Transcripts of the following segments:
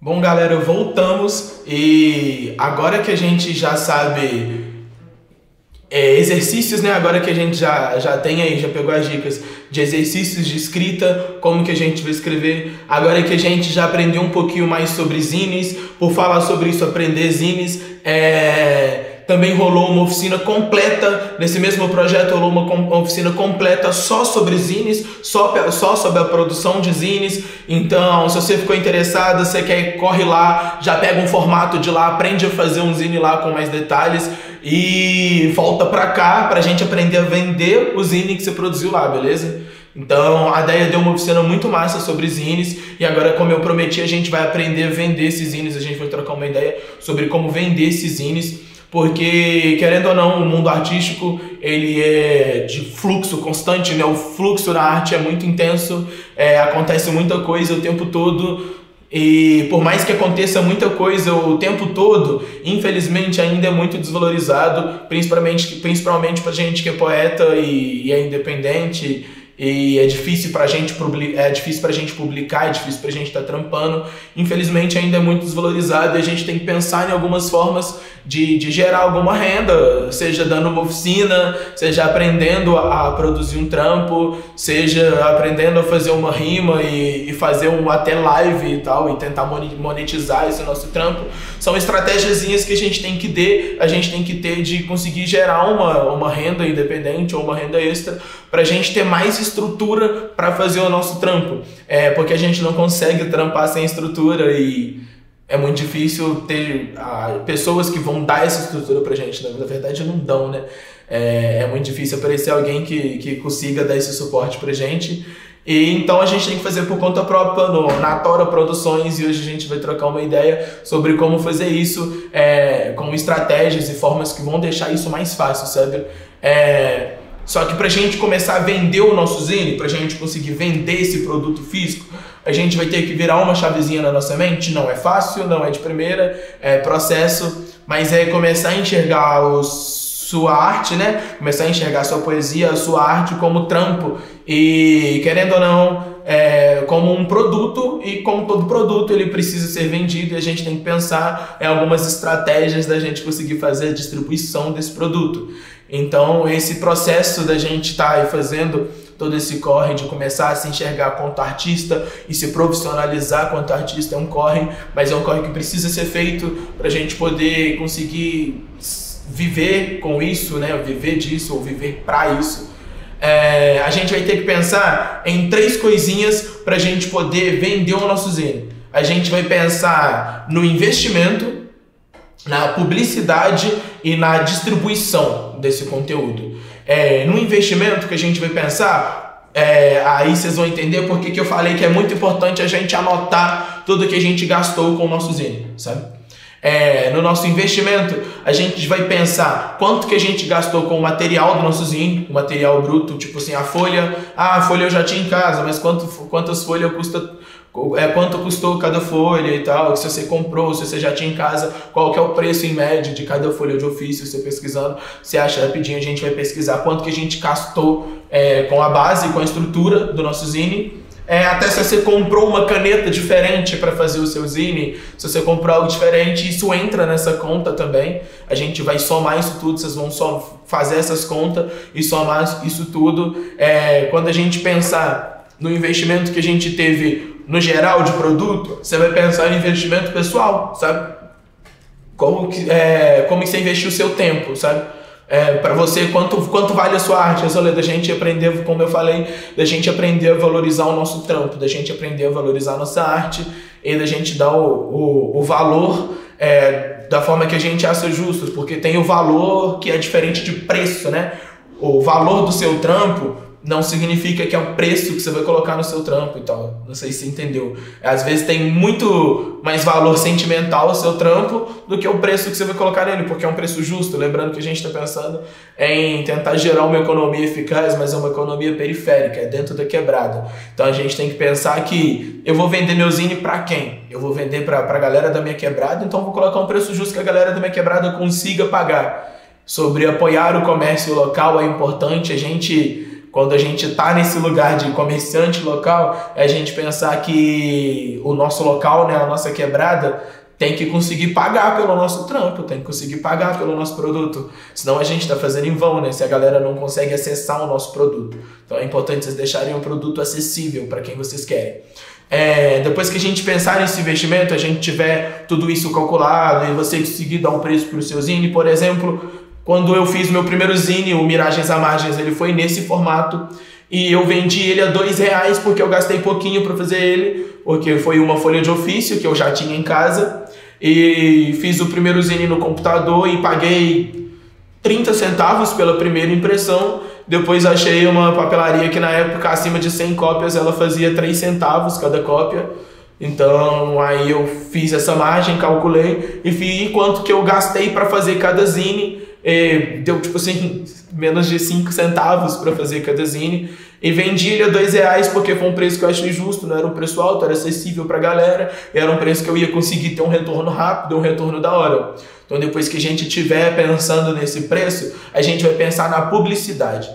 Bom, galera, voltamos e agora que a gente já sabe exercícios, né? Agora que a gente já tem aí, já pegou as dicas de exercícios de escrita, como que a gente vai escrever. Agora que a gente já aprendeu um pouquinho mais sobre zines, por falar sobre isso, aprender zines, também rolou uma oficina completa, nesse mesmo projeto rolou uma oficina completa só sobre zines, só sobre a produção de zines. Então, se você ficou interessado, você quer, corre lá, já pega um formato de lá, aprende a fazer um zine lá com mais detalhes e volta pra cá pra gente aprender a vender o zine que você produziu lá, beleza? Então, a ideia deu uma oficina muito massa sobre zines e agora, como eu prometi, a gente vai aprender a vender esses zines, a gente vai trocar uma ideia sobre como vender esses zines. Porque, querendo ou não, o mundo artístico, ele é de fluxo constante, né? O fluxo na arte é muito intenso, acontece muita coisa o tempo todo, e por mais que aconteça muita coisa o tempo todo, infelizmente ainda é muito desvalorizado, principalmente pra gente que é poeta e é independente, e é difícil pra gente publicar, é difícil pra gente estar trampando. Infelizmente ainda é muito desvalorizado e a gente tem que pensar em algumas formas de gerar alguma renda, seja dando uma oficina, seja aprendendo a produzir um trampo, seja aprendendo a fazer uma rima e fazer até live e tal, e tentar monetizar esse nosso trampo. São estratégiazinhas que a gente tem que ter de conseguir gerar uma renda independente ou uma renda extra pra gente ter mais estrutura para fazer o nosso trampo. Porque a gente não consegue trampar sem estrutura e é muito difícil ter pessoas que vão dar essa estrutura pra gente. Na verdade, não dão, né? É muito difícil aparecer alguém que consiga dar esse suporte pra gente. E então a gente tem que fazer por conta própria na Tora Produções, e hoje a gente vai trocar uma ideia sobre como fazer isso, com estratégias e formas que vão deixar isso mais fácil, sabe? Só que pra gente começar a vender o nosso zine, pra gente conseguir vender esse produto físico, a gente vai ter que virar uma chavezinha na nossa mente. Não é fácil, não é de primeira, é processo, mas é começar a enxergar sua arte, né? Começar a enxergar sua poesia, a sua arte como trampo e, querendo ou não, como um produto, e como todo produto ele precisa ser vendido, e a gente tem que pensar em algumas estratégias da gente conseguir fazer a distribuição desse produto. Então esse processo da gente estar aí fazendo todo esse corre de começar a se enxergar quanto artista e se profissionalizar quanto artista é um corre, mas é um corre que precisa ser feito para a gente poder conseguir viver com isso, né? Viver disso ou viver para isso. A gente vai ter que pensar em 3 coisinhas para a gente poder vender o nosso zine. A gente vai pensar no investimento, na publicidade e na distribuição desse conteúdo. No investimento que a gente vai pensar, aí vocês vão entender porque que eu falei que é muito importante a gente anotar tudo que a gente gastou com o nosso zine, sabe? No nosso investimento, a gente vai pensar quanto que a gente gastou com o material do nosso zine, o material bruto, tipo assim, a folha eu já tinha em casa, mas quantas folhas custa, quanto custou cada folha e tal, se você comprou, se você já tinha em casa, qual que é o preço em média de cada folha de ofício, você pesquisando, você acha rapidinho, a gente vai pesquisar quanto que a gente gastou com a base, com a estrutura do nosso zine. Até se você comprou uma caneta diferente para fazer o seu zine, se você comprou algo diferente, isso entra nessa conta também. A gente vai somar isso tudo, vocês vão só fazer essas contas e somar isso tudo. Quando a gente pensar no investimento que a gente teve no geral de produto, você vai pensar em investimento pessoal, sabe? Como que você investiu o seu tempo, sabe? Para você, quanto vale a sua arte? Da gente aprender, como eu falei, da gente aprender a valorizar o nosso trampo, da gente aprender a valorizar a nossa arte e da gente dar o valor da forma que a gente acha justo, porque tem o valor que é diferente de preço, né? O valor do seu trampo não significa que é o preço que você vai colocar no seu trampo e tal. Não sei se você entendeu. Às vezes tem muito mais valor sentimental o seu trampo do que o preço que você vai colocar nele, porque é um preço justo. Lembrando que a gente está pensando em tentar gerar uma economia eficaz, mas é uma economia periférica, é dentro da quebrada. Então a gente tem que pensar que eu vou vender meu zine para quem? Eu vou vender para a galera da minha quebrada, então eu vou colocar um preço justo que a galera da minha quebrada consiga pagar. Sobre apoiar o comércio local, é importante a gente quando a gente está nesse lugar de comerciante local, é a gente pensar que o nosso local, né, a nossa quebrada, tem que conseguir pagar pelo nosso trampo, tem que conseguir pagar pelo nosso produto. Senão a gente está fazendo em vão, né? Se a galera não consegue acessar o nosso produto. Então é importante vocês deixarem o produto acessível para quem vocês querem. Depois que a gente pensar nesse investimento, a gente tiver tudo isso calculado e você conseguir dar um preço para o seu zine, por exemplo, quando eu fiz meu primeiro zine, o Miragens à Margens, ele foi nesse formato e eu vendi ele a R$2 porque eu gastei pouquinho para fazer ele, porque foi uma folha de ofício que eu já tinha em casa e fiz o primeiro zine no computador e paguei 30 centavos pela primeira impressão. Depois achei uma papelaria que na época, acima de 100 cópias, ela fazia 3 centavos cada cópia. Então aí eu fiz essa margem, calculei e vi quanto que eu gastei para fazer cada zine. Deu tipo assim, menos de 5 centavos para fazer cada zine. E vendi ele a R$2 porque foi um preço que eu achei justo, não era um preço alto, era acessível pra galera, era um preço que eu ia conseguir ter um retorno rápido, um retorno da hora. Então depois que a gente estiver pensando nesse preço, a gente vai pensar na publicidade.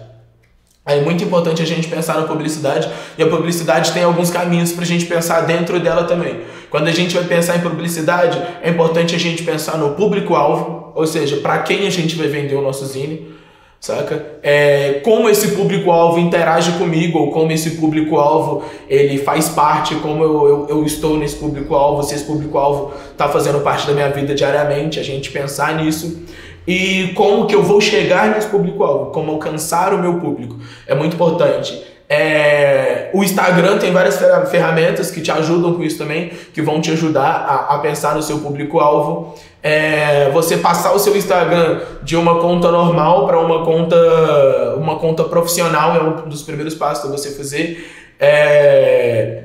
É muito importante a gente pensar na publicidade, e a publicidade tem alguns caminhos para a gente pensar dentro dela também. Quando a gente vai pensar em publicidade, é importante a gente pensar no público-alvo, ou seja, para quem a gente vai vender o nosso zine, saca? Como esse público-alvo interage comigo, ou como esse público-alvo ele faz parte, como eu estou nesse público-alvo, se esse público-alvo está fazendo parte da minha vida diariamente, a gente pensar nisso. E como que eu vou chegar nesse público-alvo, como alcançar o meu público. É muito importante. O Instagram tem várias ferramentas que te ajudam com isso também, que vão te ajudar a pensar no seu público-alvo. Você passar o seu Instagram de uma conta normal para uma conta profissional é um dos primeiros passos para você fazer.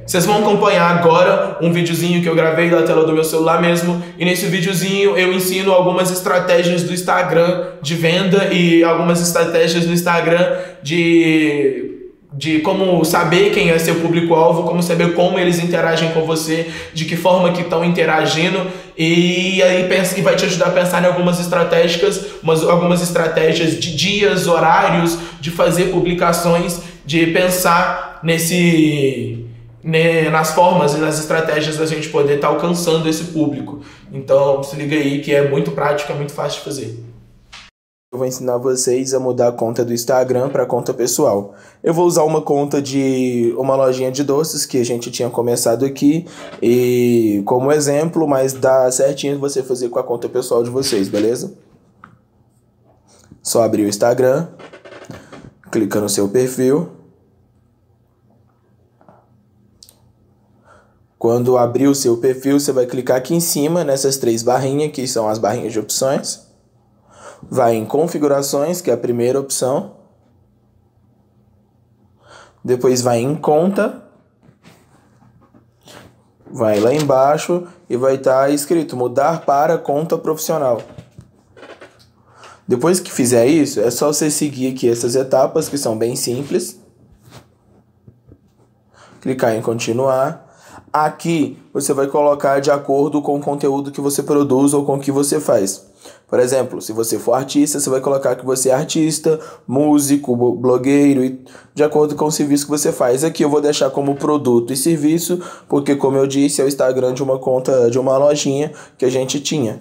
Vocês vão acompanhar agora um videozinho que eu gravei da tela do meu celular mesmo, e nesse videozinho eu ensino algumas estratégias do Instagram de venda e algumas estratégias do Instagram de como saber quem é seu público-alvo, como saber como eles interagem com você, de que forma que estão interagindo, e aí vai te ajudar a pensar em algumas estratégias de dias, horários, de fazer publicações, de pensar nas formas e nas estratégias da gente poder estar alcançando esse público. Então se liga aí que é muito prático, é muito fácil de fazer. Eu vou ensinar vocês a mudar a conta do Instagram para conta pessoal. Eu vou usar uma conta de uma lojinha de doces que a gente tinha começado aqui e como exemplo, mas dá certinho você fazer com a conta pessoal de vocês, beleza? Só abrir o Instagram, clica no seu perfil. Quando abrir o seu perfil, você vai clicar aqui em cima nessas 3 barrinhas, que são as barrinhas de opções. Vai em configurações, que é a primeira opção. Depois vai em conta. Vai lá embaixo e vai estar escrito mudar para conta profissional. Depois que fizer isso, é só você seguir aqui essas etapas que são bem simples. Clicar em continuar. Aqui você vai colocar de acordo com o conteúdo que você produz ou com o que você faz. Por exemplo, se você for artista, você vai colocar que você é artista, músico, blogueiro, e de acordo com o serviço que você faz. Aqui eu vou deixar como produto e serviço, porque como eu disse, é o Instagram de uma conta, de uma lojinha que a gente tinha.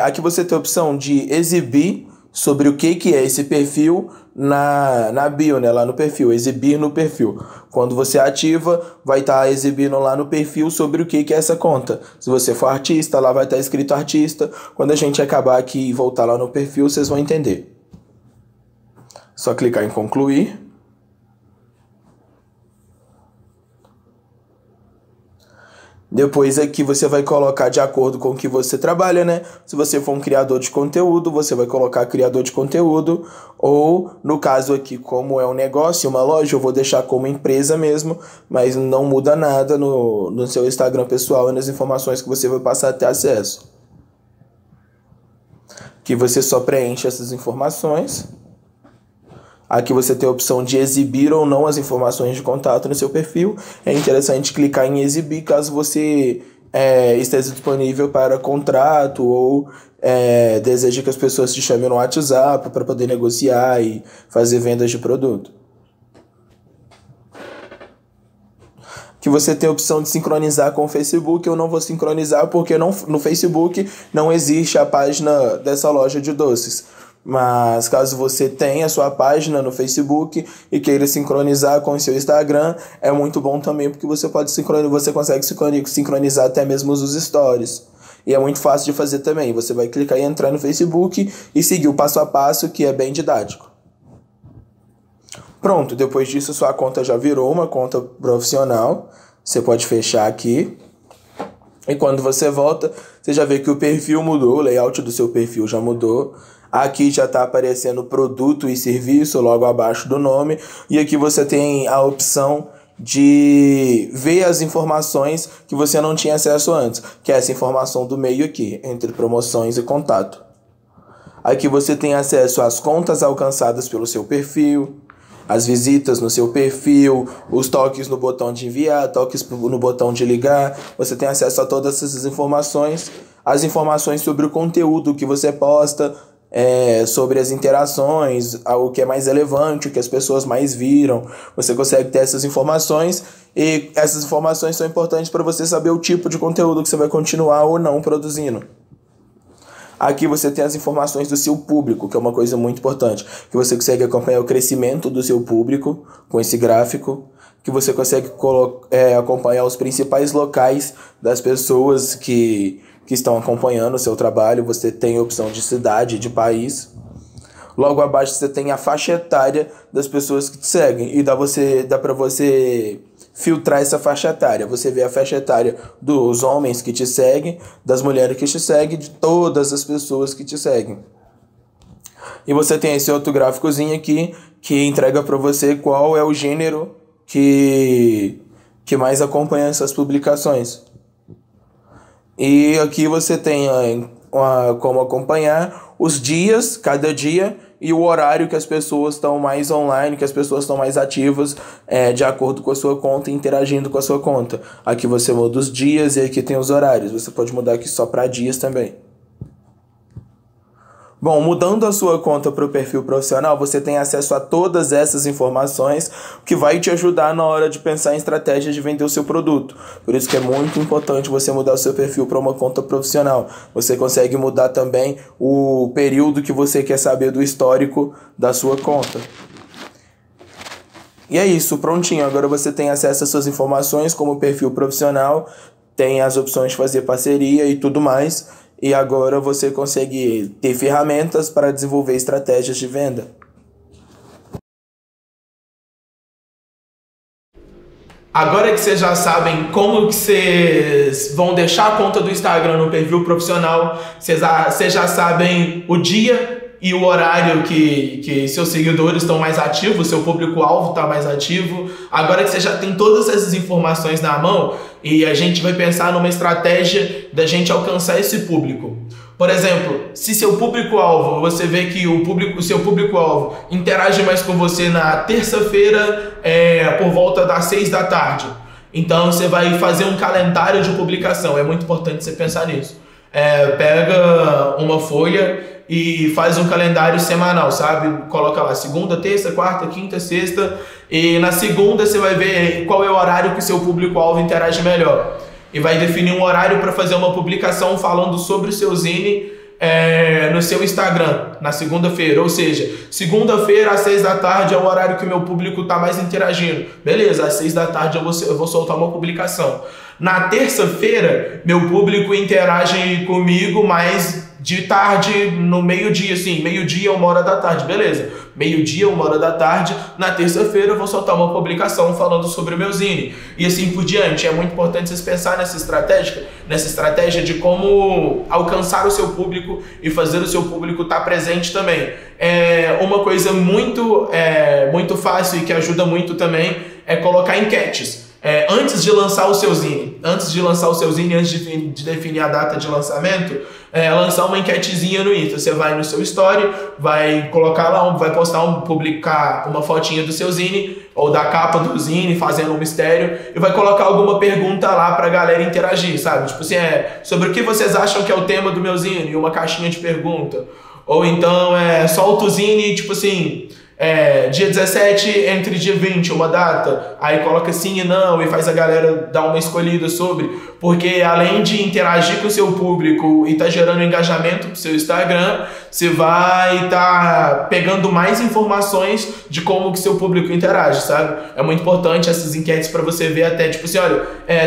Aqui você tem a opção de exibir sobre o que é esse perfil na bio, né, lá no perfil, exibir no perfil. Quando você ativa, vai estar exibindo lá no perfil sobre o que é essa conta. Se você for artista, lá vai estar escrito artista. Quando a gente acabar aqui e voltar lá no perfil, vocês vão entender. Só clicar em concluir. Depois aqui você vai colocar de acordo com o que você trabalha, né? Se você for um criador de conteúdo, você vai colocar criador de conteúdo. Ou, no caso aqui, como é um negócio, uma loja, eu vou deixar como empresa mesmo. Mas não muda nada no seu Instagram pessoal e nas informações que você vai passar a ter acesso. Aqui você só preenche essas informações. Aqui você tem a opção de exibir ou não as informações de contato no seu perfil. É interessante clicar em exibir caso você esteja disponível para contrato ou deseja que as pessoas te chamem no WhatsApp para poder negociar e fazer vendas de produto. que você tem a opção de sincronizar com o Facebook. Eu não vou sincronizar porque no Facebook não existe a página dessa loja de doces. Mas caso você tenha a sua página no Facebook e queira sincronizar com o seu Instagram, é muito bom também, porque você consegue sincronizar até mesmo os stories. E é muito fácil de fazer também. Você vai clicar e entrar no Facebook e seguir o passo a passo, que é bem didático. Pronto, depois disso sua conta já virou uma conta profissional. Você pode fechar aqui. E quando você volta, você já vê que o perfil mudou, o layout do seu perfil já mudou. Aqui já está aparecendo produto e serviço logo abaixo do nome. E aqui você tem a opção de ver as informações que você não tinha acesso antes, que é essa informação do meio aqui, entre promoções e contato. Aqui você tem acesso às contas alcançadas pelo seu perfil, as visitas no seu perfil, os toques no botão de enviar, toques no botão de ligar. Você tem acesso a todas essas informações, as informações sobre o conteúdo que você posta, sobre as interações, o que é mais relevante, o que as pessoas mais viram. Você consegue ter essas informações, e essas informações são importantes para você saber o tipo de conteúdo que você vai continuar ou não produzindo. Aqui você tem as informações do seu público, que é uma coisa muito importante, que você consegue acompanhar o crescimento do seu público com esse gráfico, que você consegue acompanhar os principais locais das pessoas que estão acompanhando o seu trabalho. Você tem a opção de cidade, de país. Logo abaixo você tem a faixa etária das pessoas que te seguem, e dá para você filtrar essa faixa etária. Você vê a faixa etária dos homens que te seguem, das mulheres que te seguem, de todas as pessoas que te seguem. E você tem esse outro gráficozinho aqui que entrega para você qual é o gênero que mais acompanha essas publicações. E aqui você tem como acompanhar os dias, cada dia, e o horário que as pessoas estão mais online, que as pessoas estão mais ativas, de acordo com a sua conta, interagindo com a sua conta. Aqui você muda os dias e aqui tem os horários. Você pode mudar aqui só para dias também. Bom, mudando a sua conta para o perfil profissional, você tem acesso a todas essas informações, o que vai te ajudar na hora de pensar em estratégias de vender o seu produto. Por isso que é muito importante você mudar o seu perfil para uma conta profissional. Você consegue mudar também o período que você quer saber do histórico da sua conta. E é isso, prontinho. Agora você tem acesso às suas informações como perfil profissional, tem as opções de fazer parceria e tudo mais. E agora você consegue ter ferramentas para desenvolver estratégias de venda. Agora que vocês já sabem como que vocês vão deixar a conta do Instagram no perfil profissional, vocês já sabem o dia e o horário que seus seguidores estão mais ativos, seu público-alvo está mais ativo. Agora que você já tem todas essas informações na mão, e a gente vai pensar numa estratégia da gente alcançar esse público. Por exemplo, se seu público-alvo, você vê que o seu público-alvo interage mais com você na terça-feira, por volta das 6 da tarde. Então você vai fazer um calendário de publicação. É muito importante você pensar nisso. Pega uma folha e faz um calendário semanal, sabe? Coloca lá segunda, terça, quarta, quinta, sexta, e na segunda você vai ver qual é o horário que o seu público-alvo interage melhor. E vai definir um horário para fazer uma publicação falando sobre o seu Zine no seu Instagram, na segunda-feira. Ou seja, segunda-feira às 6 da tarde é o horário que o meu público está mais interagindo. Beleza, às 6 da tarde eu vou soltar uma publicação. Na terça-feira, meu público interage comigo mais de tarde, no meio-dia, assim, meio-dia, 1h da tarde, beleza. Meio-dia, 1h da tarde, na terça-feira eu vou soltar uma publicação falando sobre o meu Zine. E assim por diante. É muito importante vocês pensarem nessa estratégia de como alcançar o seu público e fazer o seu público estar presente também. Uma coisa muito fácil e que ajuda muito também é colocar enquetes. Antes de lançar o seu Zine, antes de definir a data de lançamento, lançar uma enquetezinha no Insta. Você vai no seu story, vai colocar lá, publicar uma fotinha do seu Zine, ou da capa do Zine, fazendo um mistério, e vai colocar alguma pergunta lá pra galera interagir, sabe? Tipo assim, sobre o que vocês acham que é o tema do meu Zine, e uma caixinha de pergunta. Ou então, solta o Zine, tipo assim, dia 17 entre dia 20, uma data, aí coloca sim e não e faz a galera dar uma escolhida sobre, porque além de interagir com o seu público e tá gerando engajamento pro seu Instagram, você vai tá pegando mais informações de como que seu público interage, sabe? É muito importante essas enquetes para você ver até, tipo assim, olha,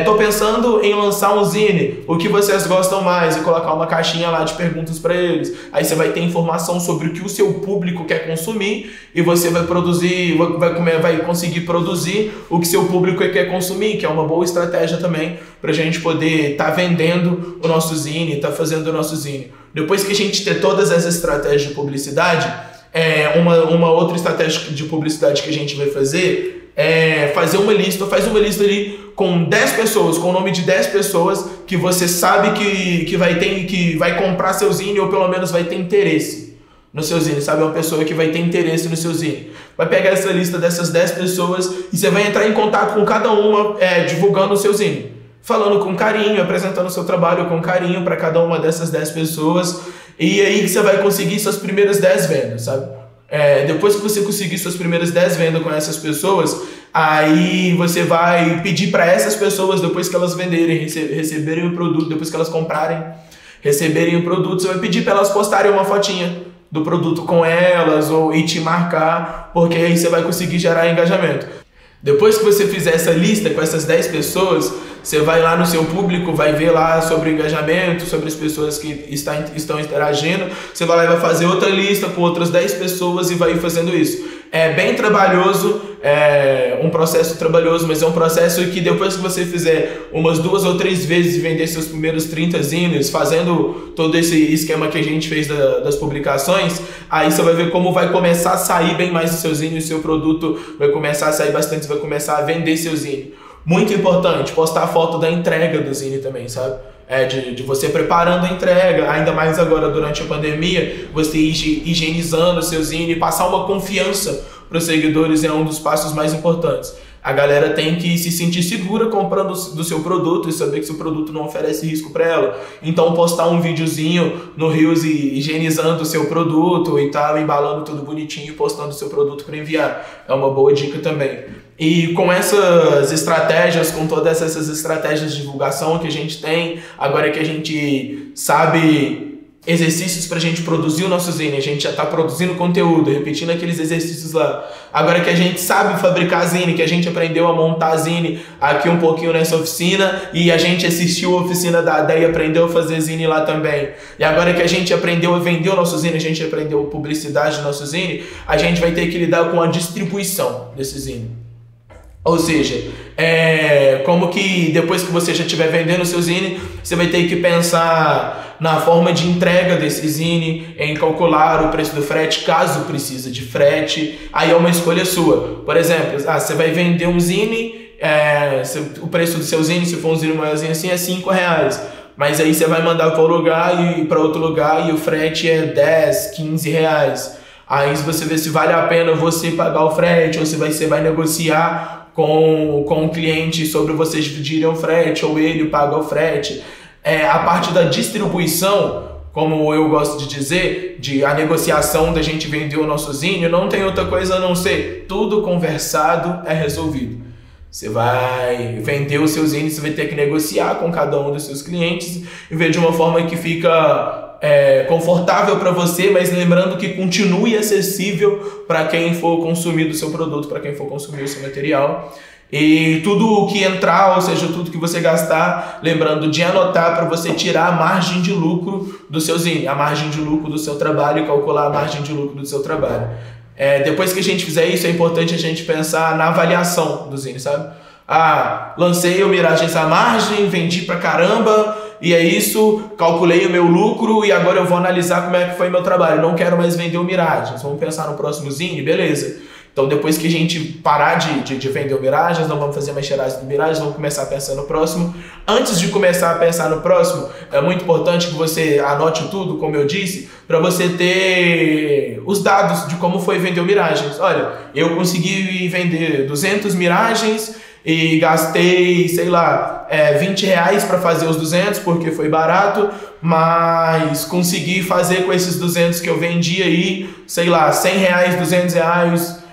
tô pensando em lançar um zine, o que vocês gostam mais? E colocar uma caixinha lá de perguntas para eles. Aí você vai ter informação sobre o que o seu público quer consumir e você vai produzir, vai conseguir produzir o que seu público quer consumir, que é uma boa estratégia também pra gente poder estar vendendo o nosso zine, tá fazendo o nosso zine. Depois que a gente ter todas essas estratégias de publicidade, uma outra estratégia de publicidade que a gente vai fazer é fazer uma lista, faz uma lista ali com 10 pessoas, com o nome de 10 pessoas que você sabe que vai comprar seu zine ou pelo menos vai ter interesse no seu zine, sabe? É uma pessoa que vai ter interesse no seu zine. Vai pegar essa lista dessas 10 pessoas e você vai entrar em contato com cada uma, divulgando o seu zine. Falando com carinho, apresentando o seu trabalho com carinho para cada uma dessas 10 pessoas. E aí que você vai conseguir suas primeiras 10 vendas, sabe? Depois que você conseguir suas primeiras 10 vendas com essas pessoas, aí você vai pedir para essas pessoas, depois que elas venderem, receberem o produto, depois que elas comprarem, receberem o produto, você vai pedir para elas postarem uma fotinha do produto com elas e te marcar, porque aí você vai conseguir gerar engajamento. Depois que você fizer essa lista com essas 10 pessoas, você vai lá no seu público, vai ver lá sobre o engajamento, sobre as pessoas que estão interagindo. Você vai lá e vai fazer outra lista com outras 10 pessoas e vai ir fazendo isso. É bem trabalhoso, é um processo trabalhoso, mas é um processo que depois que você fizer umas 2 ou 3 vezes e vender seus primeiros 30 zines, fazendo todo esse esquema que a gente fez das publicações, aí você vai ver como vai começar a sair bem mais o seu zine, o seu produto vai começar a sair bastante, você vai começar a vender seu zine. Muito importante, postar a foto da entrega do zine também, sabe? De você preparando a entrega, ainda mais agora durante a pandemia, você higienizando o seu zine, passar uma confiança para os seguidores é um dos passos mais importantes. A galera tem que se sentir segura comprando do seu produto e saber que seu produto não oferece risco para ela. Então postar um videozinho no Reels higienizando o seu produto e tal, embalando tudo bonitinho e postando o seu produto para enviar. É uma boa dica também. E com essas estratégias, com todas essas estratégias de divulgação que a gente tem, agora que a gente sabe exercícios pra gente produzir o nosso zine, a gente já tá produzindo conteúdo, repetindo aqueles exercícios lá. Agora que a gente sabe fabricar zine, que a gente aprendeu a montar zine aqui um pouquinho nessa oficina e a gente assistiu a oficina da Adé e aprendeu a fazer zine lá também. E agora que a gente aprendeu a vender o nosso zine, a gente aprendeu a publicidade do nosso zine, a gente vai ter que lidar com a distribuição desse zine. Ou seja, como que depois que você já estiver vendendo o seu zine, você vai ter que pensar na forma de entrega desse zine, em calcular o preço do frete, caso precise de frete, aí é uma escolha sua. Por exemplo, você vai vender um zine, o preço do seu zine, se for um zine maiorzinho assim, é R$5. Mas aí você vai mandar para um lugar e para outro lugar e o frete é R$10, R$15. Aí você vê se vale a pena você pagar o frete ou se você vai negociar com o cliente sobre vocês dividirem o frete ou ele paga o frete. A parte da distribuição, como eu gosto de dizer, a negociação da gente vender o nosso zine, não tem outra coisa a não ser tudo conversado é resolvido. Você vai vender o seu zine, você vai ter que negociar com cada um dos seus clientes e ver de uma forma que fica confortável para você, mas lembrando que continue acessível para quem for consumir do seu produto, para quem for consumir o seu material. E tudo o que entrar, ou seja, tudo que você gastar, lembrando de anotar para você tirar a margem de lucro do seu zine, a margem de lucro do seu trabalho e calcular a margem de lucro do seu trabalho. Depois que a gente fizer isso, é importante a gente pensar na avaliação do zine, sabe? Lancei o Miragens à margem, vendi pra caramba, e é isso, calculei o meu lucro e agora eu vou analisar como é que foi meu trabalho. Não quero mais vender o Miragens, vamos pensar no próximo zine, beleza. Então depois que a gente parar de vender o Miragens, não vamos fazer mais tiragens do Miragens, vamos começar a pensar no próximo. Antes de começar a pensar no próximo, é muito importante que você anote tudo, como eu disse, para você ter os dados de como foi vender o Miragens. Olha, eu consegui vender 200 Miragens e gastei, sei lá, 20 reais para fazer os 200 porque foi barato, mas consegui fazer com esses 200 que eu vendi aí, sei lá, 100 reais, 200 reais,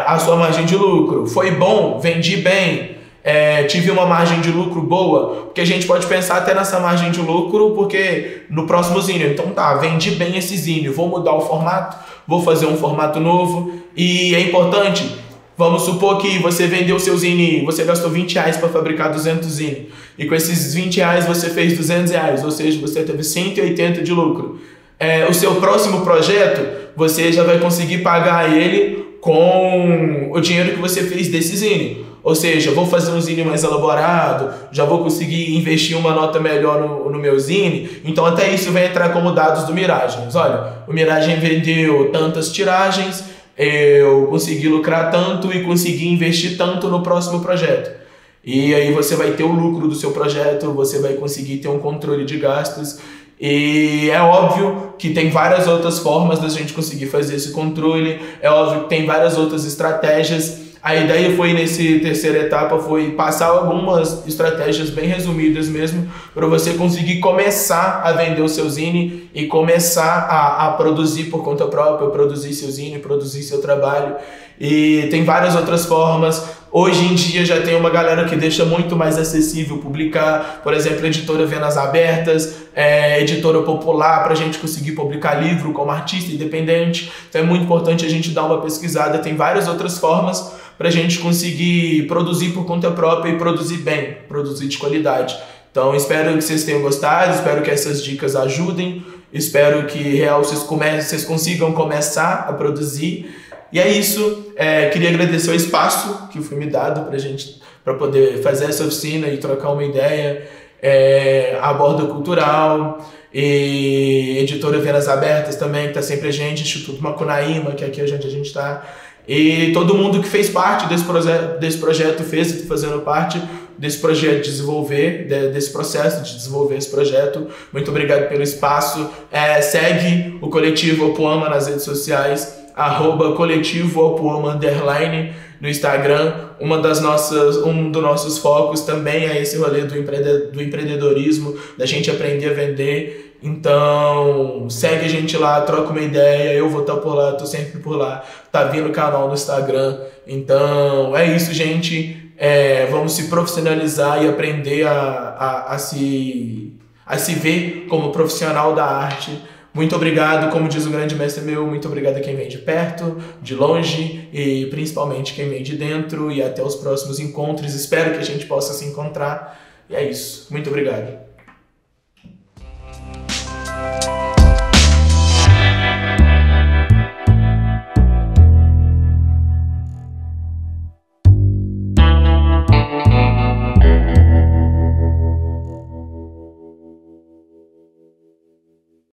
a sua margem de lucro. Foi bom, vendi bem, tive uma margem de lucro boa, porque a gente pode pensar até nessa margem de lucro, porque no próximo zine, então tá, vendi bem esse zine, vou mudar o formato, vou fazer um formato novo, e é importante. Vamos supor que você vendeu seu zine, você gastou 20 reais para fabricar 200 zine, e com esses 20 reais você fez 200 reais, ou seja, você teve 180 de lucro. O seu próximo projeto, você já vai conseguir pagar ele com o dinheiro que você fez desse zine. Ou seja, vou fazer um zine mais elaborado, já vou conseguir investir uma nota melhor no meu zine. Então até isso vai entrar como dados do Miragens. Olha, o Miragem vendeu tantas tiragens, eu consegui lucrar tanto e consegui investir tanto no próximo projeto. E aí você vai ter o lucro do seu projeto, você vai conseguir ter um controle de gastos. E é óbvio que tem várias outras formas da gente conseguir fazer esse controle, é óbvio que tem várias outras estratégias. A ideia foi, nesse terceira etapa, foi passar algumas estratégias bem resumidas mesmo, para você conseguir começar a vender o seu zine e começar a produzir por conta própria, produzir seu zine, produzir seu trabalho. E tem várias outras formas. Hoje em dia já tem uma galera que deixa muito mais acessível publicar, por exemplo, editora Venas Abertas, editora popular, para a gente conseguir publicar livro como artista independente. Então é muito importante a gente dar uma pesquisada. Tem várias outras formas para a gente conseguir produzir por conta própria e produzir bem, produzir de qualidade. Então espero que vocês tenham gostado, espero que essas dicas ajudem, espero que vocês consigam começar a produzir. E é isso, queria agradecer o espaço que foi me dado para poder fazer essa oficina e trocar uma ideia, a Borda Cultural, e editora Venas Abertas também, que está sempre a gente, Instituto Macunaíma, que é aqui onde a gente está, e todo mundo que fez parte desse projeto, fazendo parte desse projeto de desenvolver, desse processo de desenvolver esse projeto. Muito obrigado pelo espaço. Segue o Coletivo Opuama nas redes sociais, @coletivo_opuama_ no Instagram. Um dos nossos focos também é esse rolê do empreendedorismo, da gente aprender a vender. Então segue a gente lá, troca uma ideia, eu vou estar por lá, tô sempre por lá, tá vindo o canal no Instagram. Então é isso, gente. Vamos se profissionalizar e aprender a se ver como profissional da arte. Muito obrigado, como diz o grande mestre meu, muito obrigado a quem vem de perto, de longe e principalmente quem vem de dentro, e até os próximos encontros. Espero que a gente possa se encontrar. E é isso. Muito obrigado.